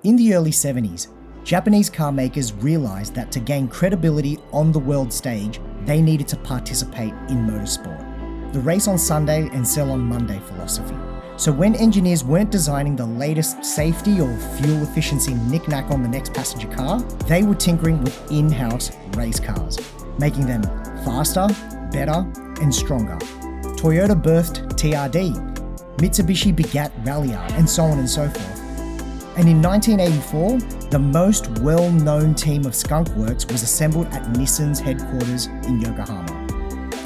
In the early 70s, Japanese car makers realized that to gain credibility on the world stage, they needed to participate in motorsport. The race on Sunday and sell on Monday philosophy. So when engineers weren't designing the latest safety or fuel efficiency knick-knack on the next passenger car, they were tinkering with in-house race cars, making them faster, better, and stronger. Toyota birthed TRD, Mitsubishi begat Ralliart, and so on and so forth. And in 1984, the most well-known team of skunk works was assembled at Nissan's headquarters in Yokohama.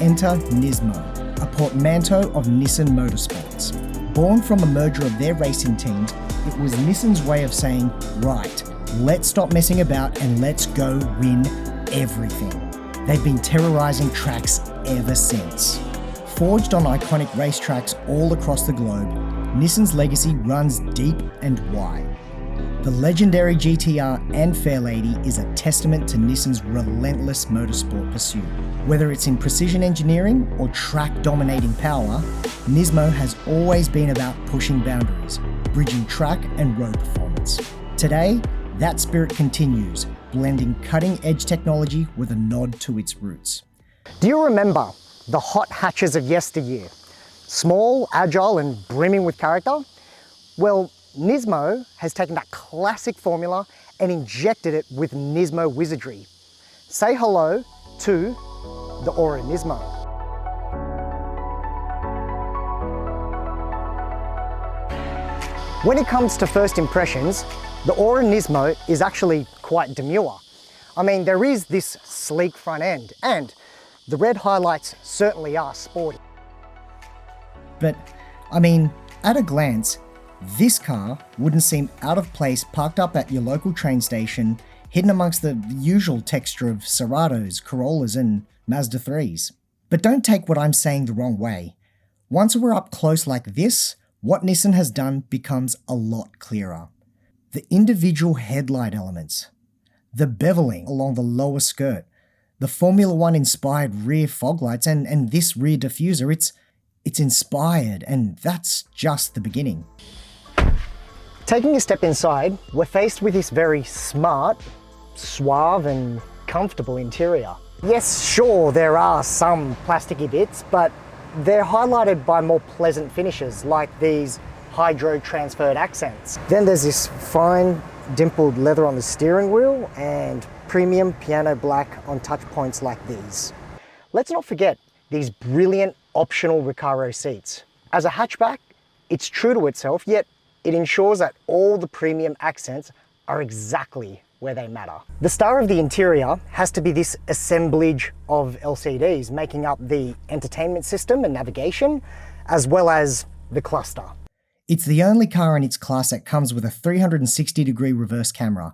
Enter Nismo, a portmanteau of Nissan Motorsports. Born from a merger of their racing teams, it was Nissan's way of saying, right, let's stop messing about and let's go win everything. They've been terrorizing tracks ever since. Forged on iconic racetracks all across the globe, Nissan's legacy runs deep and wide. The legendary GTR and Fairlady is a testament to Nissan's relentless motorsport pursuit. Whether it's in precision engineering or track-dominating power, Nismo has always been about pushing boundaries, bridging track and road performance. Today, that spirit continues, blending cutting-edge technology with a nod to its roots. Do you remember the hot hatches of yesteryear? Small, agile, and brimming with character? Well, Nismo has taken that classic formula and injected it with Nismo wizardry. Say hello to the Aura NISMO. When it comes to first impressions, the Aura NISMO is actually quite demure. I mean, there is this sleek front end, and the red highlights certainly are sporty. But, I mean, at a glance, this car wouldn't seem out of place parked up at your local train station, hidden amongst the usual texture of Ceratos, Corollas and Mazda 3s. But don't take what I'm saying the wrong way. Once we're up close like this, what Nissan has done becomes a lot clearer. The individual headlight elements, the beveling along the lower skirt, the Formula One inspired rear fog lights and this rear diffuser, it's inspired, and that's just the beginning. Taking a step inside, we're faced with this very smart, suave and comfortable interior. Yes, sure, there are some plasticky bits, but they're highlighted by more pleasant finishes like these hydro-transferred accents. Then there's this fine dimpled leather on the steering wheel and premium piano black on touch points like these. Let's not forget these brilliant optional Recaro seats. As a hatchback, it's true to itself, yet it ensures that all the premium accents are exactly where they matter. The star of the interior has to be this assemblage of LCDs making up the entertainment system and navigation, as well as the cluster. It's the only car in its class that comes with a 360-degree reverse camera,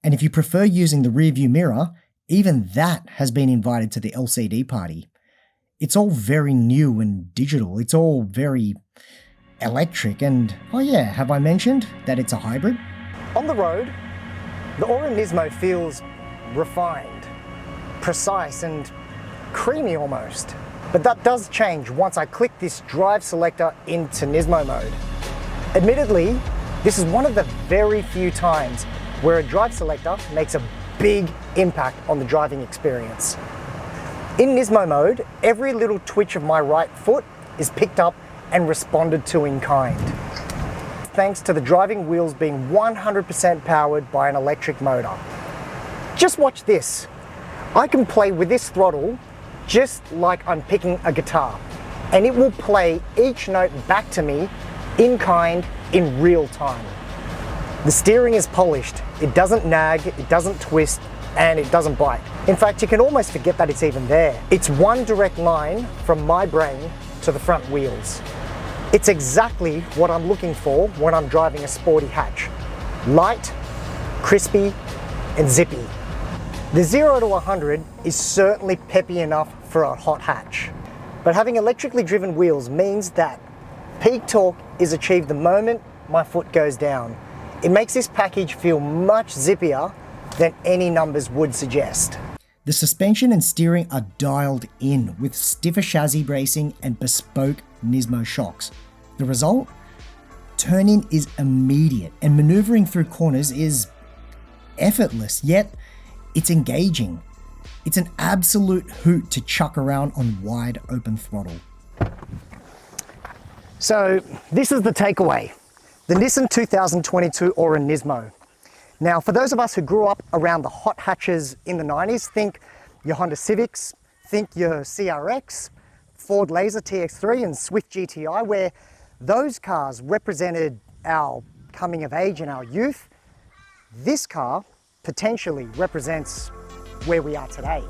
and if you prefer using the rear view mirror, even that has been invited to the LCD party. It's all very new and digital, it's all very electric, and oh yeah, have I mentioned that it's a hybrid? On the road, the Aura NISMO feels refined, precise and creamy almost. But that does change once I click this drive selector into NISMO mode. Admittedly, this is one of the very few times where a drive selector makes a big impact on the driving experience. In NISMO mode, every little twitch of my right foot is picked up and responded to in kind, thanks to the driving wheels being 100% powered by an electric motor. Just watch this. I can play with this throttle just like I'm picking a guitar, and it will play each note back to me in kind in real time. The steering is polished, it doesn't nag, it doesn't twist, and it doesn't bite. In fact, you can almost forget that it's even there. It's one direct line from my brain to the front wheels. It's exactly what I'm looking for when I'm driving a sporty hatch. Light, crispy, and zippy. The 0 to 100 is certainly peppy enough for a hot hatch. But having electrically driven wheels means that peak torque is achieved the moment my foot goes down. It makes this package feel much zippier than any numbers would suggest. The suspension and steering are dialed in with stiffer chassis bracing and bespoke NISMO shocks. The result? turn-in is immediate and maneuvering through corners is effortless, yet it's engaging. It's an absolute hoot to chuck around on wide open throttle. So this is the takeaway, the Nissan 2022 Aura NISMO. Now, for those of us who grew up around the hot hatches in the 90s, think your Honda Civics, think your CRX, Ford Laser TX3 and Swift GTI, where those cars represented our coming of age and our youth. This car potentially represents where we are today.